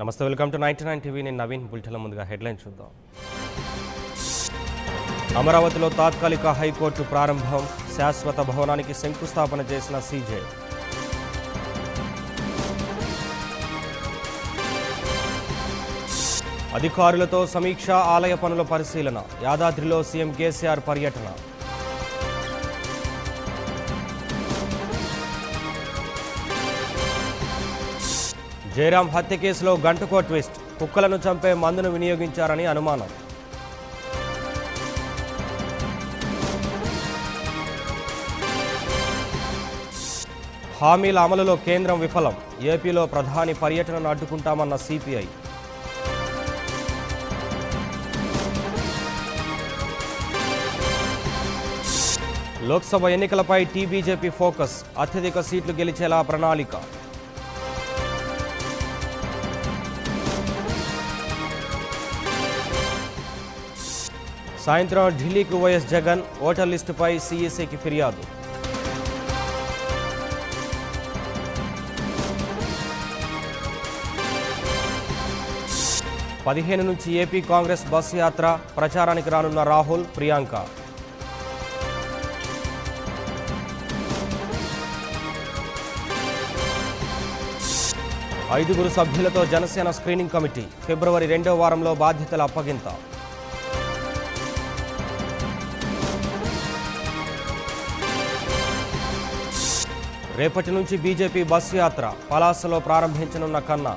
నమస్తే, welcome to 99 TV. నేను నవీన్. బులెటిన్ల ముందుగా హెడ్లైన్ చూద్దాం. అమరావతిలో తాత్కాలిక హైకోర్టు ప్రారంభం, శాశ్వత భవనానికి శంకుస్థాపన చేసిన సీజే. అధికారులతో సమీక్ష, ఆలయ పనుల పరిశీలన, యాదాద్రిలో సీఎం కేసీఆర్ పర్యటన. జయరాం హత్య కేసులో గంటకో ట్విస్ట్, కుక్కలను చంపే మందును వినియోగించారని అనుమానం. హామీల అమలులో కేంద్రం విఫలం, ఏపీలో ప్రధాని పర్యటనను అడ్డుకుంటామన్న సిపిఐ. లోక్సభ ఎన్నికలపై టీబీజేపీ ఫోకస్, అత్యధిక సీట్లు గెలిచేలా ప్రణాళిక. సాయంత్రం ఢిల్లీకి వైఎస్ జగన్, ఓటర్ లిస్టుపై సీఈసీకి ఫిర్యాదు. పదిహేను నుంచి ఏపీ కాంగ్రెస్ బస్సు యాత్ర, ప్రచారానికి రానున్న రాహుల్, ప్రియాంక. ఐదుగురు సభ్యులతో జనసేన స్క్రీనింగ్ కమిటీ, ఫిబ్రవరి 2వ వారంలో బాధ్యతల అప్పగింత. రేపటి నుంచి బీజేపీ బస్సు యాత్ర, పలాసలో ప్రారంభించనున్న కన్నా.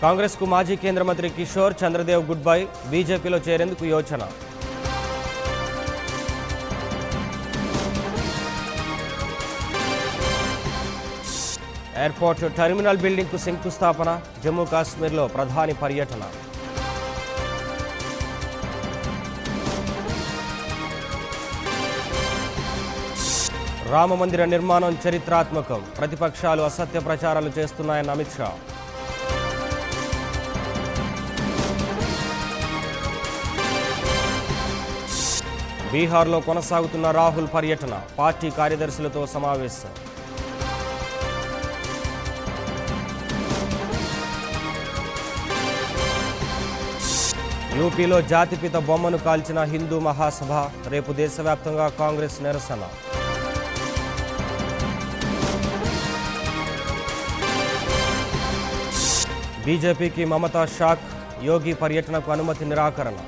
కాంగ్రెస్కు మాజీ కేంద్ర మంత్రి కిషోర్ చంద్రదేవ్ గుడ్ బై, బీజేపీలో చేరేందుకు యోచన. ఎయిర్పోర్ట్ టెర్మినల్ బిల్డింగ్కు శంకుస్థాపన, జమ్మూ కాశ్మీర్లో ప్రధాని పర్యటన. రామమందిర నిర్మాణం చరిత్రాత్మకం, ప్రతిపక్షాలు అసత్య ప్రచారాలు చేస్తున్నాయన్న అమిత్ షా. బీహార్లో కొనసాగుతున్న రాహుల్ పర్యటన, పార్టీ కార్యదర్శులతో సమావేశం. యూపీలో జాతిపిత బొమ్మను కాల్చిన హిందూ మహాసభ, రేపు దేశవ్యాప్తంగా కాంగ్రెస్ నిరసన. బీజేపీకి మమతా షాక్, యోగి పర్యటనకు అనుమతి నిరాకరణ.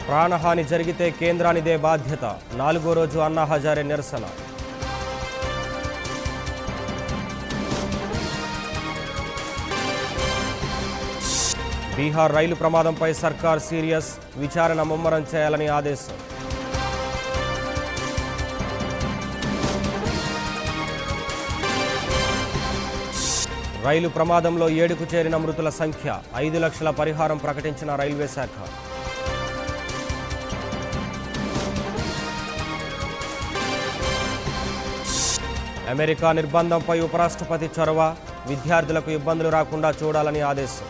ప్రాణహాని జరిగితే కేంద్రానిదే బాధ్యత, 4వ రోజు అన్నా హజారే నిరసన. బీహార్ రైలు ప్రమాదంపై సర్కార్ సీరియస్, విచారణ ముమ్మరం చేయాలని ఆదేశం. రైలు ప్రమాదంలో 7కు చేరిన మృతుల సంఖ్య, 5 లక్షల పరిహారం ప్రకటించిన రైల్వే శాఖ. అమెరికా నిర్బంధంపై ఉపరాష్ట్రపతి చొరవ, విద్యార్థులకు ఇబ్బందులు రాకుండా చూడాలని ఆదేశం.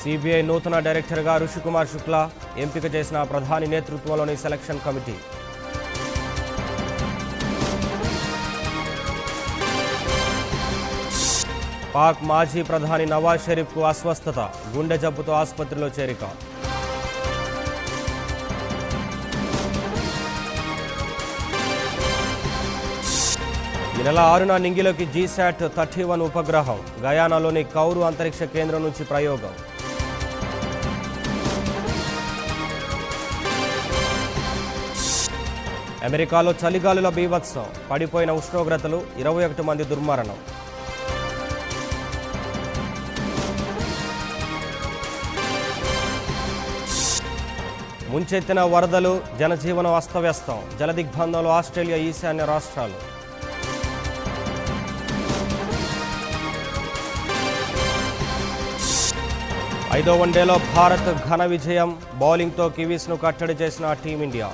సిబిఐ నూతన డైరెక్టర్గా రుషికుమార్ శుక్లా ఎంపిక చేసిన ప్రధాని నేతృత్వంలోని సెలక్షన్ కమిటీ. పాక్ మాజీ ప్రధాని నవాజ్ షరీఫ్కు అస్వస్థత, గుండె జబ్బుతో ఆసుపత్రిలో చేరిక. ఈ నెల 6న నింగిలోకి జీశాట్ 31 ఉపగ్రహం, గయానాలోని కౌరు అంతరిక్ష కేంద్రం నుంచి ప్రయోగం. అమెరికాలో చలిగాలుల బీభత్సం, పడిపోయిన ఉష్ణోగ్రతలు, 21 మంది దుర్మరణం. ముంచెత్తిన వరదలు, జనజీవనం అస్తవ్యస్తం, జలదిగ్బంధంలో ఆస్ట్రేలియా ఈశాన్య రాష్ట్రాలు. 5వ వన్డేలో భారత్ ఘన విజయం, బౌలింగ్తో కివీస్ను కట్టడి చేసిన టీమిండియా.